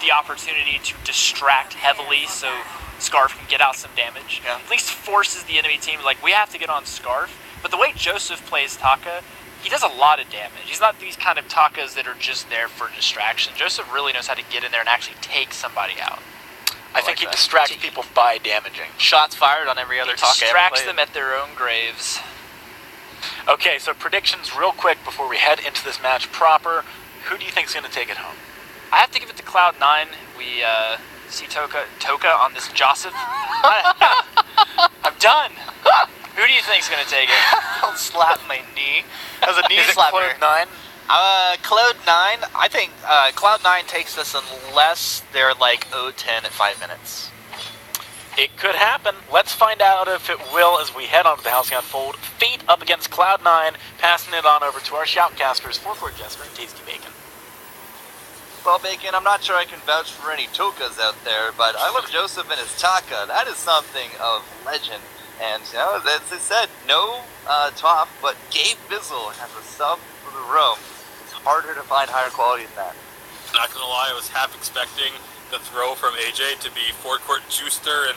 the opportunity to distract heavily so Scarf can get out some damage. Yeah. At least forces the enemy team, like, we have to get on Scarf. But the way Joseph plays Taka, he does a lot of damage. He's not these kind of Takas that are just there for distraction. Joseph really knows how to get in there and actually take somebody out. I think he distracts people by damaging. Shots fired on every other Taka. Distracts them at their own graves. Okay, so predictions real quick before we head into this match proper. Who do you think is going to take it home? I have to give it to Cloud9. We see Toka on this Joseph. I'm done. Who do you think is going to take it? Don't slap my knee. That was a knee slapper. Cloud9? Cloud9, I think Cloud9 takes this unless they're like 0-10 at 5 minutes. It could happen. Let's find out if it will as we head on to the Housing Unfold. Fate up against Cloud9, passing it on over to our shoutcasters, Forecourt Jester and Tasty Bacon. Well, Bacon, I'm not sure I can vouch for any Tokas out there, but I love Joseph and his Taka. That is something of legend. And, you know, as I said, no top, but Gabe Bizzle has a sub for the roam. It's harder to find higher quality than that. Not gonna lie, I was half expecting the throw from AJ to be Forecourt Juicer and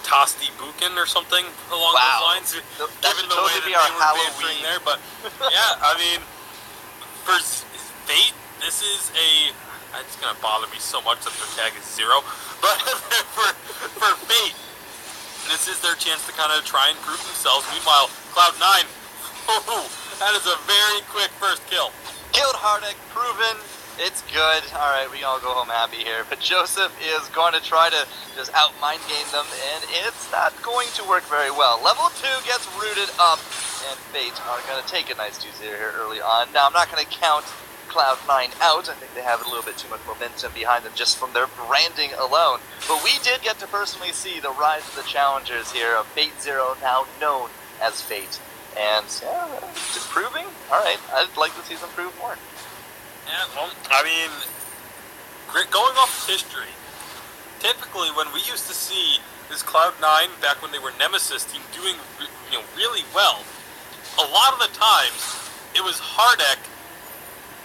Tosti Bukin or something along those lines. That should totally be our Halloween there, but yeah, I mean, for Fate, this is a. It's gonna bother me so much that their tag is 0, but for Fate, this is their chance to kind of try and prove themselves. Meanwhile, Cloud9, that is a very quick first kill. Killed Hardick, proven. It's good. All right, we all go home happy here. But Joseph is going to try to just out-mind game them, and it's not going to work very well. Level 2 gets rooted up, and Fate are going to take a nice 2-0 here early on. Now, I'm not going to count Cloud9 out. I think they have a little bit too much momentum behind them just from their branding alone. But we did get to personally see the rise of the challengers here of Fate Zero, now known as Fate. And yeah, it's improving. All right, I'd like to see them improve more. Yeah, well, I mean, going off history, typically when we used to see this Cloud9 back when they were Nemesis team doing really well, a lot of the times it was Hardeck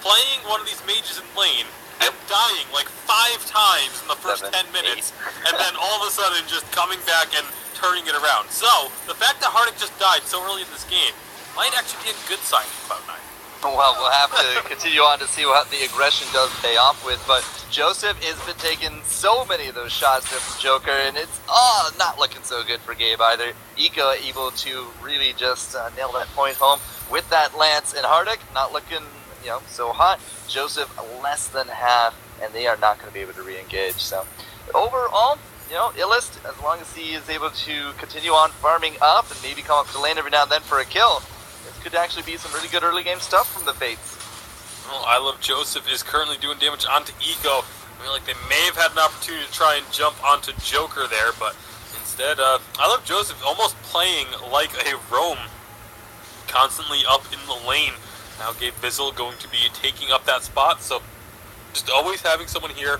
playing one of these mages in lane and dying like 5 times in the first 10 minutes, and then all of a sudden just coming back and turning it around. So, the fact that Hardick just died so early in this game might actually be a good sign for Cloud9. Well, we'll have to continue on to see what the aggression does pay off with, but Joseph has been taking so many of those shots there from Joker, and it's not looking so good for Gabe either. Ika able to really just nail that point home with that lance, and Hardick not looking so hot. Joseph less than half, and they are not going to be able to re-engage. So overall, Illust, as long as he is able to continue on farming up and maybe come up to lane every now and then for a kill, this could actually be some really good early game stuff from the Fates. Well, I Love Joseph is currently doing damage onto Eco. I mean, like, they may have had an opportunity to try and jump onto Joker there, but instead, I Love Joseph almost playing like a roam, constantly up in the lane. Now Gabe Bizzle going to be taking up that spot, so just always having someone here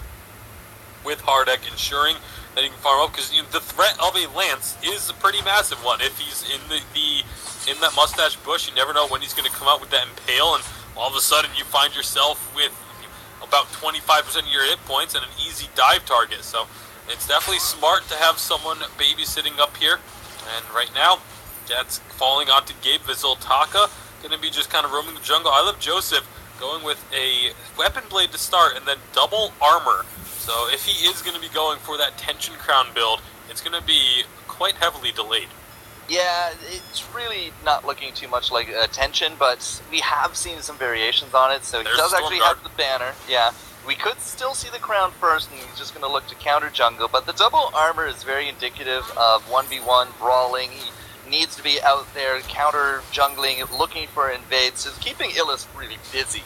with Hardeck, ensuring that he can farm up, because the threat of a lance is a pretty massive one. If he's in that mustache bush, you never know when he's going to come out with that impale, and all of a sudden you find yourself with about 25% of your hit points and an easy dive target. So it's definitely smart to have someone babysitting up here, and right now that's falling onto Gabe Bizzle. Taka going to be just kind of roaming the jungle. I Love Joseph going with a weapon blade to start and then double armor. So if he is going to be going for that tension crown build, it's going to be quite heavily delayed. Yeah, it's really not looking too much like tension, but we have seen some variations on it. So he does actually have the banner. Yeah, we could still see the crown first, and he's just going to look to counter jungle. But the double armor is very indicative of 1v1 brawling. He needs to be out there counter jungling, looking for invades, so keeping Illust really busy.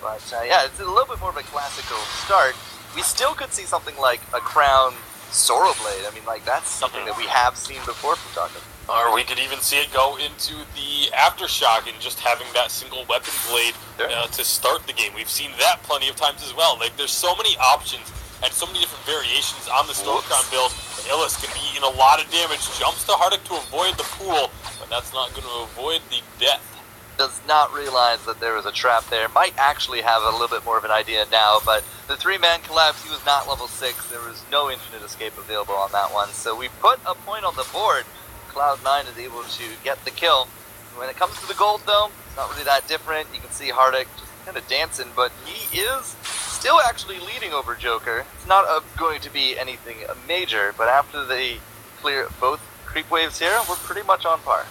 But yeah, it's a little bit more of a classical start. We still could see something like a crown Sorrow Blade. I mean, like, that's something that we have seen before from Taka. Or we could even see it go into the Aftershock and just having that single weapon blade to start the game. We've seen that plenty of times as well. Like, there's so many options and so many different variations on the Storm Crown build. Illust can be eating a lot of damage, jumps to Hardick to avoid the pool, but that's not going to avoid the death. does not realize that there is a trap there. Might actually have a little bit more of an idea now, but the 3-man collapse, he was not level 6. There was no infinite escape available on that one. So we put a point on the board. Cloud9 is able to get the kill. When it comes to the gold, though, it's not really that different. You can see Hardik just kind of dancing, but he is still actually leading over Joker. It's not going to be anything major, but after they clear both creep waves here, we're pretty much on par.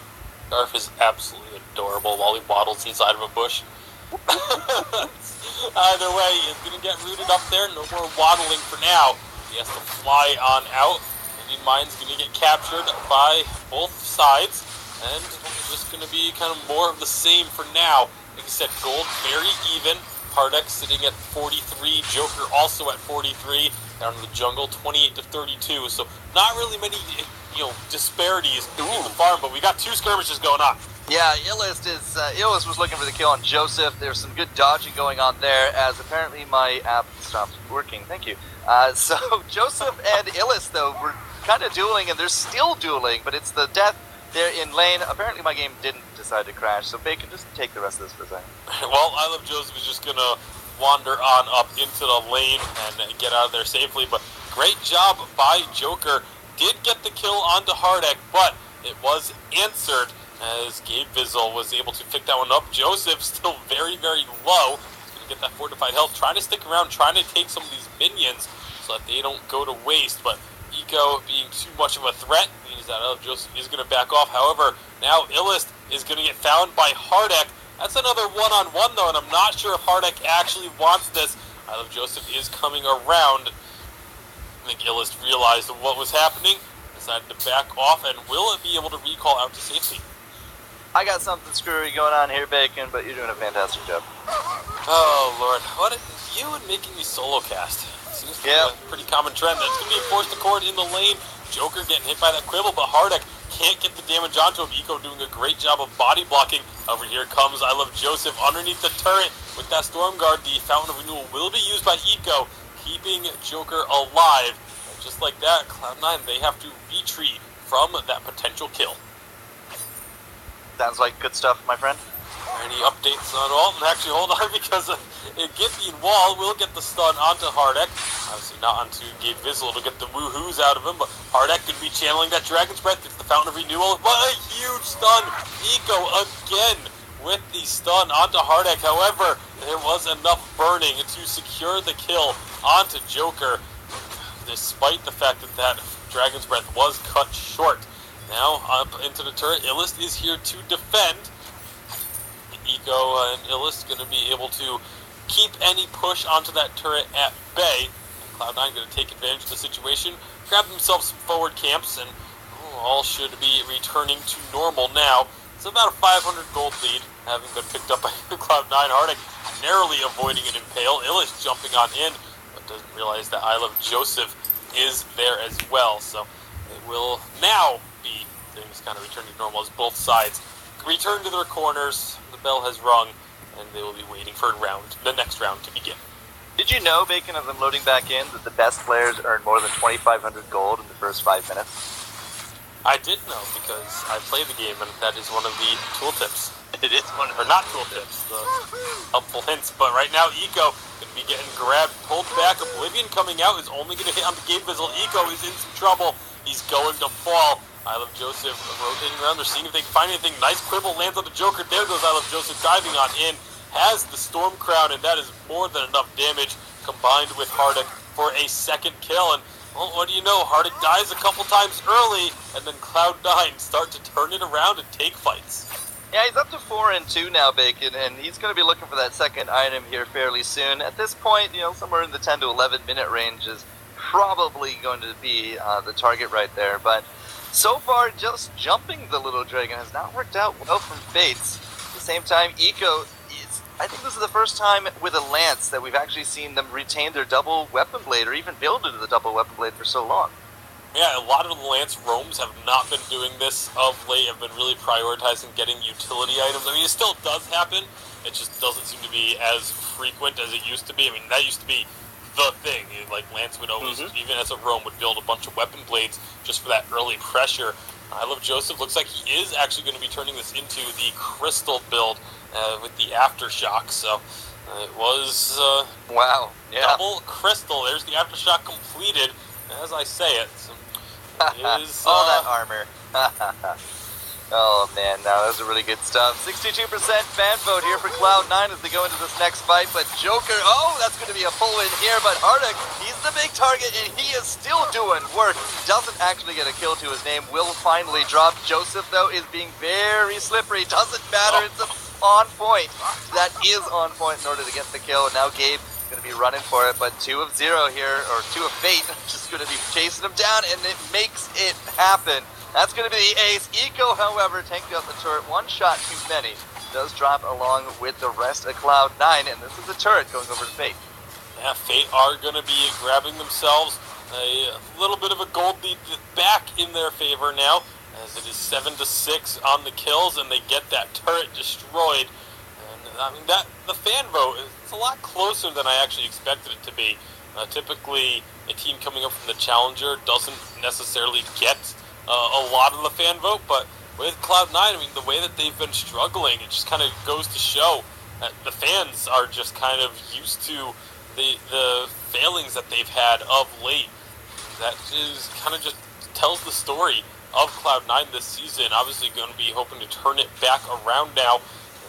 Scarf is absolutely adorable while he waddles inside of a bush. Either way, he's going to get rooted up there. No more waddling for now. He has to fly on out. Indian Mine's going to get captured by both sides. And it's just going to be kind of more of the same for now. Like I said, gold very even. Hardex sitting at 43. Joker also at 43. Down in the jungle, 28 to 32. So not really many, disparities in the farm. But we got 2 skirmishes going on. Yeah, Illist was looking for the kill on Joseph. There's some good dodging going on there, as apparently my app stopped working. Thank you. So Joseph and Illist, though, were kind of dueling, and they're still dueling, but it's the death there in lane. Apparently my game didn't decide to crash, so Bacon, just take the rest of this for a second. Well, I Love Joseph is just going to wander on up into the lane and get out of there safely, but great job by Joker. Did get the kill onto Hardek, but it was answered as Gabe Vizzle was able to pick that one up. Joseph still very, very low. He's going to get that fortified health, trying to stick around, trying to take some of these minions so that they don't go to waste, but Eco being too much of a threat means that Joseph is going to back off. However, now Illist is going to get found by Hardek. That's another one-on-one, though, and I'm not sure if Hardek actually wants this. I Love Joseph is coming around. I think Illist realized what was happening, decided to back off, and will be able to recall out to safety. I got something screwy going on here, Bacon, but you're doing a fantastic job. Oh, Lord. What you and making me solo cast? Seems to be a pretty common trend. That's going to be a forced accord in the lane. Joker getting hit by that quibble, but Hardek can't get the damage onto him. Eco doing a great job of body blocking. Over here comes I Love Joseph underneath the turret with that Storm Guard. The Fountain of Renewal will be used by Eco, keeping Joker alive. And just like that, Cloud9, they have to retreat from that potential kill. Sounds like good stuff, my friend. Any updates on Alton? Actually, hold on, because a Giphian Wall will get the stun onto Hardek. Obviously not onto Gabe Vizzle to get the woohoos out of him, but Hardek could be channeling that Dragon's Breath. It's the Fountain of Renewal. What a huge stun! Eco again with the stun onto Hardek. However, there was enough burning to secure the kill onto Joker, despite the fact that that Dragon's Breath was cut short. Now up into the turret. Illist is here to defend. Eco and Illist going to be able to keep any push onto that turret at bay. And Cloud9 going to take advantage of the situation, grab themselves some forward camps, and all should be returning to normal now. It's about a 500 gold lead, having been picked up by Cloud9. Hardek narrowly avoiding an impale. Illist jumping on in, but doesn't realize that I Love Joseph is there as well. So it will now be things kind of returning to normal as both sides return to their corners. The bell has rung, and they will be waiting for the next round to begin. Did you know, Bacon, as I'm loading back in, that the best players earn more than 2,500 gold in the first 5 minutes? I did know, because I play the game, and that is one of the tooltips. It is one of Or not tooltips, the helpful hints. But right now, Eco going to be getting grabbed, pulled back. Oblivion coming out is only going to hit on the Gabe Vizzle. Eco is in some trouble. He's going to fall. I Love Joseph rotating around. They're seeing if they can find anything. Nice quibble lands on the Joker. There goes I Love Joseph diving on in. Has the Storm Crown, and that is more than enough damage combined with Hardek for a second kill. And well, what do you know? Hardek dies a couple times early, and then Cloud9 start to turn it around and take fights. Yeah, he's up to 4-2 now, Bacon, and he's going to be looking for that second item here fairly soon. At this point, somewhere in the 10 to 11 minute range is probably going to be the target right there. But so far, just jumping the little dragon has not worked out well from Fates. At the same time, Eco, I think this is the first time with a Lance that we've actually seen them retain their double weapon blade, or even build into the double weapon blade for so long. Yeah, a lot of the Lance roams have not been doing this of late, have been really prioritizing getting utility items. I mean, it still does happen, it just doesn't seem to be as frequent as it used to be. I mean, that used to be the thing. Like Lance would always, even as a roam, would build a bunch of weapon blades just for that early pressure. I Love Joseph looks like he is actually going to be turning this into the Crystal build with the Aftershock. So it was Wow. Yeah. double Crystal. There's the Aftershock completed, as I say it. So it is, all that armor. Oh man, no, that was really good stuff. 62% fan vote here for Cloud9 as they go into this next fight, but Joker, oh, that's going to be a pull in here, but Hardik, he's the big target, and he is still doing work. Doesn't actually get a kill to his name, will finally drop. Joseph, though, is being very slippery. Doesn't matter, it's on point. That is on point in order to get the kill, and now Gabe going to be running for it, but 2 of 0 here, or 2 of Fate, just going to be chasing him down, and it makes it happen. That's going to be the ace. Eco, however, tanked out the turret. 1 shot too many. Does drop along with the rest of Cloud9, and this is the turret going over to Fate. Yeah, Fate are going to be grabbing themselves a little bit of a gold lead back in their favor now, as it is 7-6 on the kills, and they get that turret destroyed. And I mean, the fan vote, it's a lot closer than I actually expected it to be. Typically, a team coming up from the Challenger doesn't necessarily get a lot of the fan vote, but with Cloud9, I mean, the way that they've been struggling, it just kind of goes to show that the fans are just kind of used to the failings that they've had of late. That is kind of just tells the story of Cloud9 this season. Obviously going to be hoping to turn it back around now,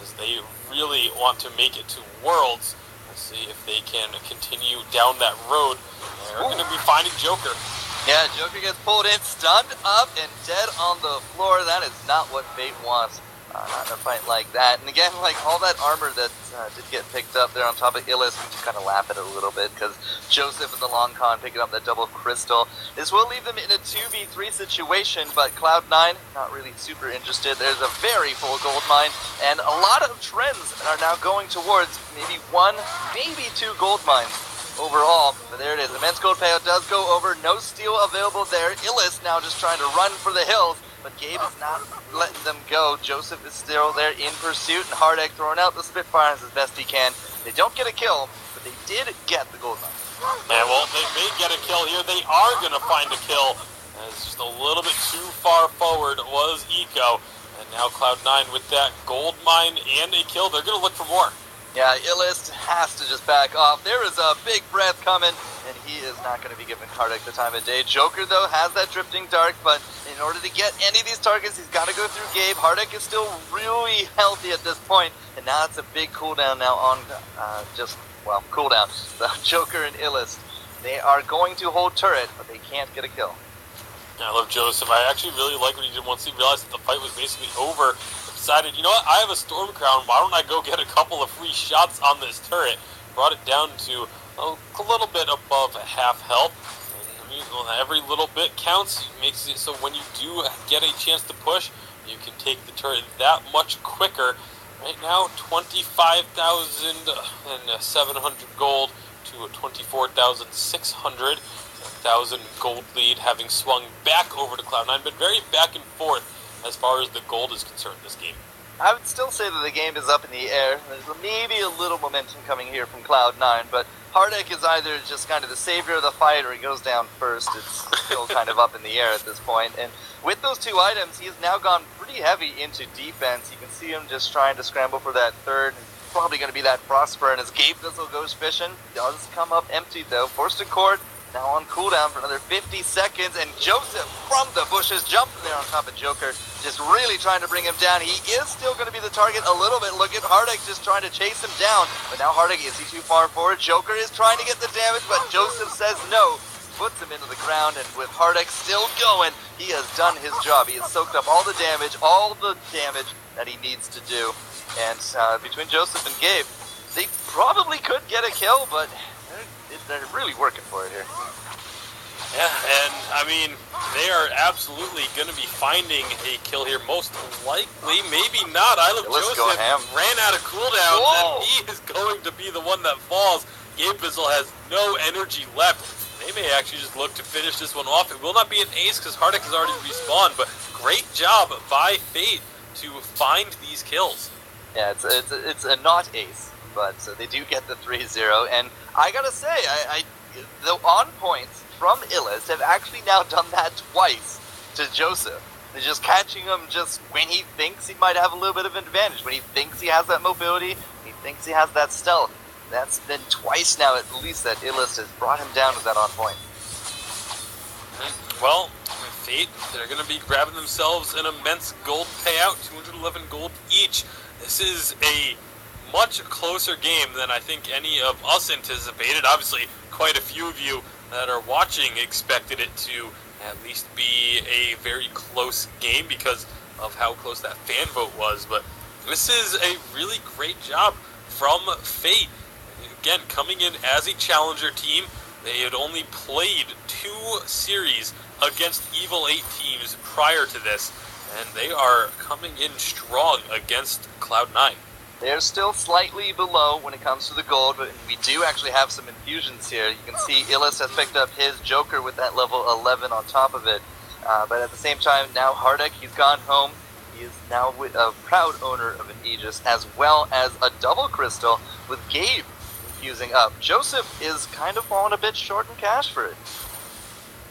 as they really want to make it to Worlds. Let's see if they can continue down that road. They're going to be finding Joker. Yeah, Joker gets pulled in, stunned up, and dead on the floor. That is not what Fate wants. Not in a fight like that. And again, like all that armor that did get picked up there on top of Illis, we just kind of laugh at it a little bit because Joseph and the long con picking up that double crystal. This will leave them in a 2v3 situation, but Cloud9 not really super interested. There's a very full gold mine, and a lot of trends are now going towards maybe 1, maybe 2 gold mines overall. But there it is. Immense gold payout does go over. No steal available there. Illis now just trying to run for the hills, but Gabe is not letting them go. Joseph is still there in pursuit, and Hardik throwing out the Spitfires as best he can. They don't get a kill, but they did get the gold mine. Yeah, well, they may get a kill here. They are going to find a kill. It's just a little bit too far forward was Eco. And now Cloud9 with that gold mine and a kill. They're going to look for more. Yeah, Illist has to just back off. There is a big breath coming, and he is not going to be giving Hardik the time of day. Joker, though, has that drifting dark, but in order to get any of these targets, he's got to go through Gabe. Hardik is still really healthy at this point, and now it's a big cooldown now on cooldown. So Joker and Illist, they are going to hold turret, but they can't get a kill. Yeah, I love Joseph. I actually really like what he did once he realized that the fight was basically over. Decided, you know what, I have a Storm Crown, why don't I go get a couple of free shots on this turret? Brought it down to a little bit above half health. And, I mean, every little bit counts. It makes it so when you do get a chance to push, you can take the turret that much quicker. Right now, 25,700 gold to a 24,600. 1,000 gold lead, having swung back over to Cloud9, but very back and forth as far as the gold is concerned this game. I would still say that the game is up in the air. There's maybe a little momentum coming here from Cloud9, but Hardik is either just kind of the savior of the fight or he goes down first. It's still kind of up in the air at this point. And with those 2 items, he has now gone pretty heavy into defense. You can see him just trying to scramble for that third. Probably going to be that Frostburn as Gabe Thistle goes fishing. Does come up empty though. Forced to court. Now on cooldown for another 50 seconds, and Joseph from the bushes jumping there on top of Joker, just really trying to bring him down. He is still going to be the target a little bit. Look at Hardik just trying to chase him down, but now Hardik, is he too far forward? Joker is trying to get the damage, but Joseph says no, puts him into the ground, and with Hardik still going, he has done his job. He has soaked up all the damage that he needs to do. And between Joseph and Gabe, they probably could get a kill, but they're really working for it here. Yeah, and I mean, they are absolutely going to be finding a kill here. Most likely, maybe not. I Love Joseph ran out of cooldowns, and he is going to be the one that falls. Gabe Bizzle has no energy left. They may actually just look to finish this one off. It will not be an ace because Hardik has already respawned, but great job by Fate to find these kills. Yeah, it's a not ace, but they do get the 3-0, and I gotta say, I the on points from Illus have actually now done that twice to Joseph. They're just catching him just when he thinks he might have a little bit of an advantage, when he thinks he has that mobility, he thinks he has that stealth. That's been twice now at least that Illus has brought him down to that on point. Well, Fate, they're going to be grabbing themselves an immense gold payout, 211 gold each. This is a much closer game than I think any of us anticipated. Obviously, quite a few of you that are watching expected it to at least be a very close game because of how close that fan vote was. But this is a really great job from Fate. Again, coming in as a challenger team, they had only played 2 series against Evil 8 teams prior to this, and they are coming in strong against Cloud9. They're still slightly below when it comes to the gold, but we do actually have some infusions here. You can see Illus has picked up his Joker with that level 11 on top of it. But at the same time, now Hardek, he's gone home. He is now a proud owner of an Aegis, as well as a double crystal with Gabe infusing up. Joseph is kind of falling a bit short in cash for it.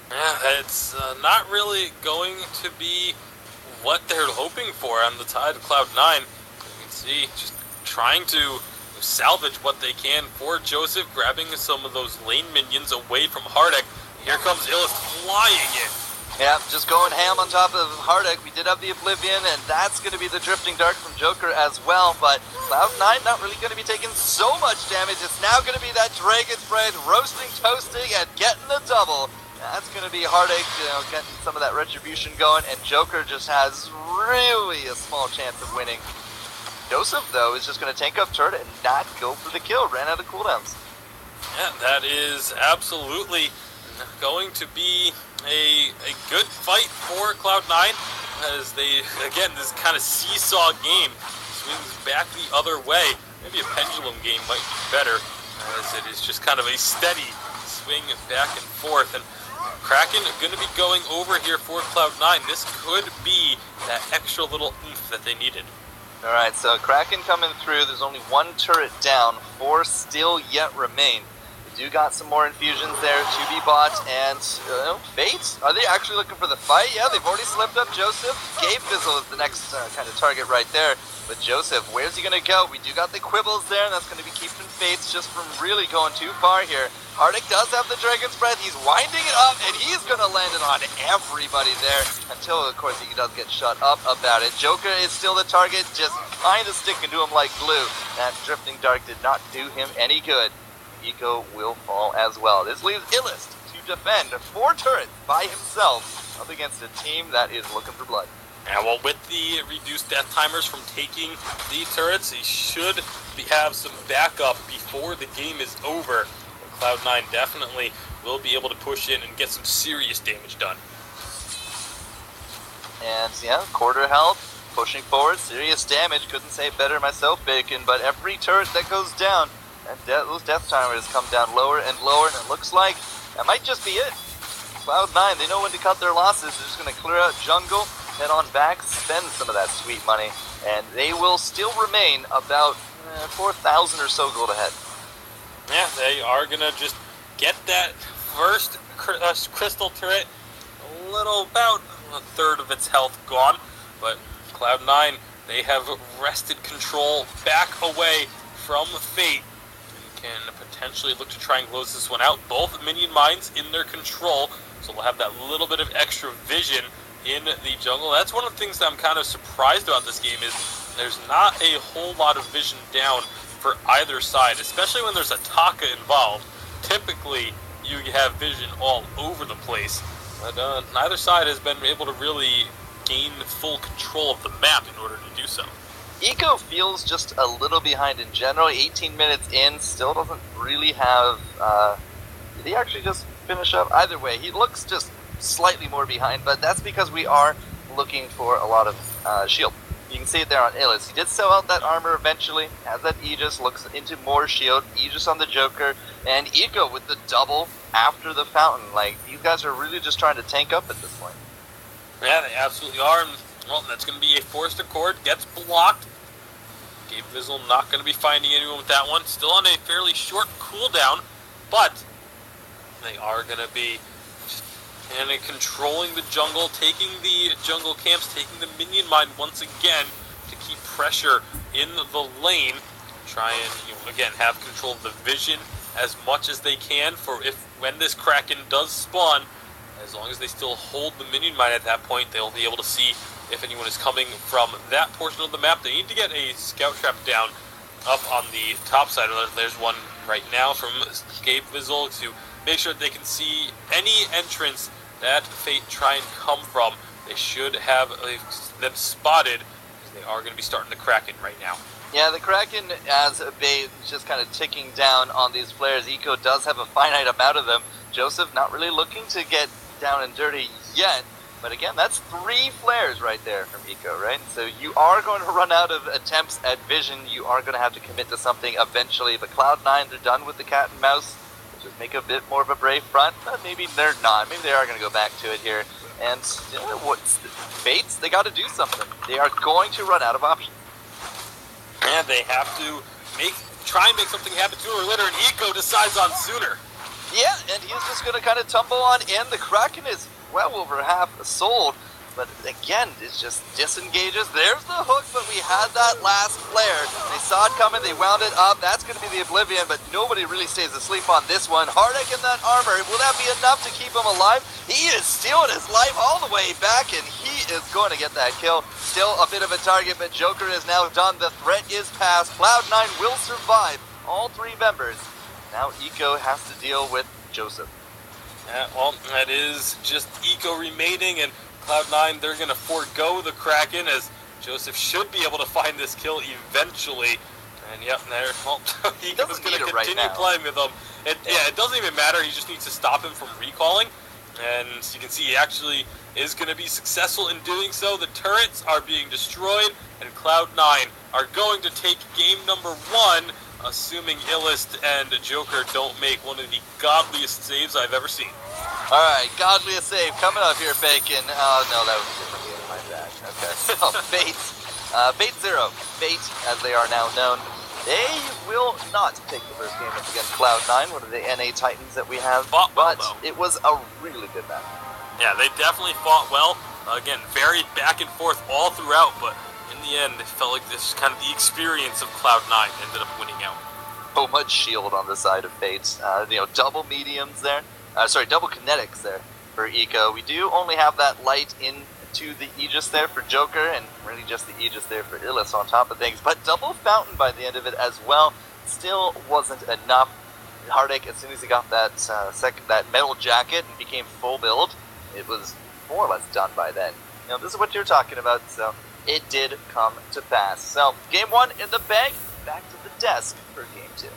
Yeah, it's not really going to be what they're hoping for on the tide of Cloud9. You can see just trying to salvage what they can for Joseph, grabbing some of those lane minions away from Hardek. Here comes Illus flying in. Yeah, just going ham on top of Hardek. We did have the Oblivion, and that's going to be the Drifting Dark from Joker as well, but Cloud9 not really going to be taking so much damage. It's now going to be that Dragon's Breath roasting, toasting, and getting the double. That's going to be Hardek, getting some of that retribution going, and Joker just has really a small chance of winning. Joseph, though, is just going to tank up turret and not go for the kill. Ran out of cooldowns. Yeah, that is absolutely going to be a good fight for Cloud9 as they, again, this kind of seesaw game swings back the other way. Maybe a pendulum game might be better, as it is just kind of a steady swing back and forth. And Kraken going to be going over here for Cloud9. This could be that extra little oomph that they needed. Alright, so Kraken coming through. There's only 1 turret down. 4 still yet remain. We do got some more infusions there to be bought. And, Fate? Are they actually looking for the fight? Yeah, they've already slipped up Joseph. Gabe Fizzle is the next kind of target right there. But Joseph, where's he going to go? We do got the Quibbles there, and that's going to be keeping Fates just from really going too far here. Hardek does have the Dragon's Breath. He's winding it up, and he's going to land it on everybody there until, of course, he does get shut up about it. Joker is still the target, just kind of sticking to him like glue. That Drifting Dark did not do him any good. Eco will fall as well. This leaves Illust to defend 4 turrets by himself up against a team that is looking for blood. Yeah, well, with the reduced death timers from taking the turrets, he should have some backup before the game is over. Cloud9 definitely will be able to push in and get some serious damage done. And yeah, quarter health, pushing forward, serious damage. Couldn't say it better myself, Bacon, but every turret that goes down, and those death timers come down lower and lower, and it looks like that might just be it. Cloud9, they know when to cut their losses. They're just going to clear out jungle, head on back, spend some of that sweet money, and they will still remain about 4,000 or so gold ahead. Yeah, they are going to just get that first crystal turret, a little, about a third of its health gone, but Cloud9, they have wrested control back away from Fate, and can potentially look to try and close this one out. Both minion mines in their control, so we'll have that little bit of extra vision in the jungle. That's one of the things that I'm kind of surprised about this game is there's not a whole lot of vision down for either side, especially when there's a Taka involved. Typically, you have vision all over the place, but neither side has been able to really gain full control of the map in order to do so. Eco feels just a little behind in general. 18 minutes in, still doesn't really have... did he actually just finish up? Either way, he looks just slightly more behind, but that's because we are looking for a lot of shield. You can see it there on Illus. He did sell out that armor eventually, has that Aegis, looks into more shield, Aegis on the Joker, and Eco with the double after the fountain. Like, these guys are really just trying to tank up at this point. Yeah, they absolutely are, and well, that's going to be a forced accord, gets blocked. Gabe Vizzle not going to be finding anyone with that one. Still on a fairly short cooldown, but they are going to be just controlling the jungle, taking the jungle camps, taking the minion mine once again to keep pressure in the lane. Try and, again, have control of the vision as much as they can for when this Kraken does spawn. As long as they still hold the minion mine at that point, they'll be able to see if anyone is coming from that portion of the map. They need to get a scout trap down up on the top side. There's one right now from Gabe Vizzle to make sure that they can see any entrance that Fate try and come from. They should have them spotted, because they are going to be starting the Kraken right now. Yeah, the Kraken as a bait is just kind of ticking down on these flares. Eco does have a finite amount of them. Joseph not really looking to get down and dirty yet. But again, that's 3 flares right there from Eco, right? So you are going to run out of attempts at vision. You are going to have to commit to something eventually. But Cloud9, they're done with the cat and mouse. Just make a bit more of a brave front. But maybe they're not. Maybe they are going to go back to it here. And you know, what's the Fates? They got to do something. They are going to run out of options. And they have to try and make something happen sooner or later, and Eco decides on sooner. Yeah, and he's just going to kind of tumble on in. The Kraken is well over half sold, but again, it just disengages. There's the hook, but we had that last flare. They saw it coming, they wound it up. That's going to be the Oblivion, but nobody really stays asleep on this one. Hardek in that armor, will that be enough to keep him alive? He is stealing his life all the way back, and he is going to get that kill. Still a bit of a target, but Joker is now done. The threat is past. Cloud9 will survive. All 3 members. Now Eco has to deal with Joseph. Yeah, well, that is just Eco remaining, and Cloud9, they're going to forego the Kraken, as Joseph should be able to find this kill eventually. And yep, there, well, Eco's going to continue playing with him. It doesn't even matter, he just needs to stop him from recalling. And you can see he actually is going to be successful in doing so. The turrets are being destroyed, and Cloud9 are going to take game number 1, assuming Illist and Joker don't make one of the godliest saves I've ever seen. Alright, godliest save coming up here, Bacon. Oh, no, that was a different game, my bad. Okay, so Fate 0, Fate, as they are now known, they will not take the first game up against Cloud9, one of the NA Titans that we have, but it was a really good match. Yeah, they definitely fought well. Again, very back and forth all throughout, but in the end, it felt like this kind of the experience of Cloud9 ended up winning out. So much shield on the side of Fate. Double mediums there. Double kinetics there for Eco. We do only have that light into the Aegis there for Joker, and really just the Aegis there for Illis on top of things. But double fountain by the end of it as well still wasn't enough. Hardek, as soon as he got that that metal jacket and became full build, it was more or less done by then. This is what you're talking about, so it did come to pass. So, game 1 in the bag, back to the desk for game 2.